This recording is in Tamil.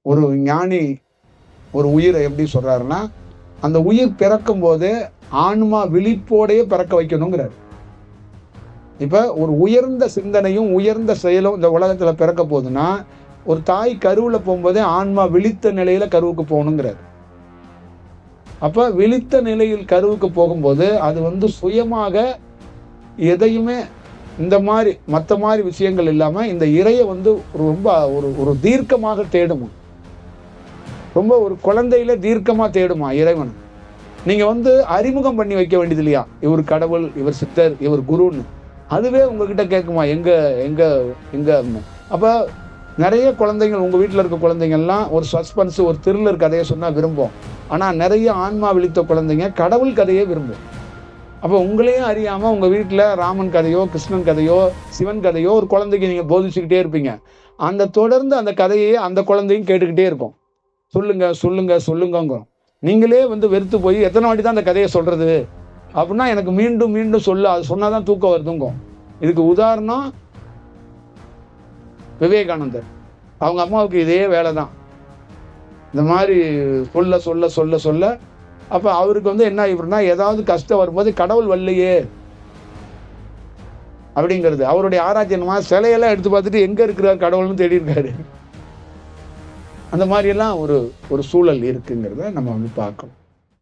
ஒரு ஞானி ஒரு உயிரை எப்படி சொல்றாருன்னா, அந்த உயிர் பிறக்கும் போது ஆன்மா விழிப்போடையே பிறக்க வைக்கணுங்கிறார். இப்ப ஒரு உயர்ந்த சிந்தனையும் உயர்ந்த செயலும் இந்த உலகத்துல பிறக்க போகுதுன்னா, ஒரு தாய் கருவுல போகும்போதே ஆன்மா விழித்த நிலையில கருவுக்கு போகணுங்கிறார். அப்ப விழித்த நிலையில் கருவுக்கு போகும்போது அது சுயமாக எதையுமே இந்த மாதிரி மற்ற மாதிரி விஷயங்கள் இல்லாம இந்த இறையை ரொம்ப ஒரு தீர்க்கமாக தேடுமா. ரொம்ப ஒரு குழந்தையில தீர்க்கமா தேடுமா இறைவன். நீங்க அறிமுகம் பண்ணி வைக்க வேண்டியது இல்லையா, இவர் கடவுள், இவர் சித்தர், இவர் குருன்னு. அதுவே உங்ககிட்ட கேட்குமா எங்க எங்க எங்க. அப்ப நிறைய குழந்தைகள், உங்க வீட்டில் இருக்க குழந்தைங்கள்லாம் ஒரு சஸ்பென்ஸ், ஒரு த்ரில்லர் கதையை சொன்னா விரும்பும். ஆனா நிறைய ஆன்மா விழித்த குழந்தைங்க கடவுள் கதையே விரும்பும். அப்போ உங்களையும் அறியாம உங்க வீட்டில் ராமன் கதையோ, கிருஷ்ணன் கதையோ, சிவன் கதையோ ஒரு குழந்தைக்கு நீங்க போதிச்சுக்கிட்டே இருப்பீங்க. தொடர்ந்து அந்த கதையை அந்த குழந்தையும் கேட்டுக்கிட்டே இருக்கும். சொல்லுங்க சொல்லுங்க சொல்லுங்க. நீங்களே வெறுத்து போய் எத்தனை வாட்டி தான் அந்த கதையை சொல்றது அப்படின்னா, எனக்கு மீண்டும் மீண்டும் சொல்ல, அது சொன்னாதான் தூக்கம் வருதுங்க. இதுக்கு உதாரணம் விவேகானந்தர். அவங்க அம்மாவுக்கு இதே வேலை தான். இந்த மாதிரி சொல்ல சொல்ல சொல்ல சொல்ல அப்ப அவருக்கு என்ன ஆகிடும்னா, ஏதாவது கஷ்டம் வரும்போது கடவுள் வரலையே அப்படிங்கிறது அவருடைய ஆராய்ச்சி. என்னமா சிலையெல்லாம் எடுத்து பார்த்துட்டு எங்க இருக்கிறார் கடவுள்னு தேடி இருக்காரு. அந்த மாதிரி எல்லாம் ஒரு சூழல் இருக்குங்கிறத நம்ம பார்க்கணும்.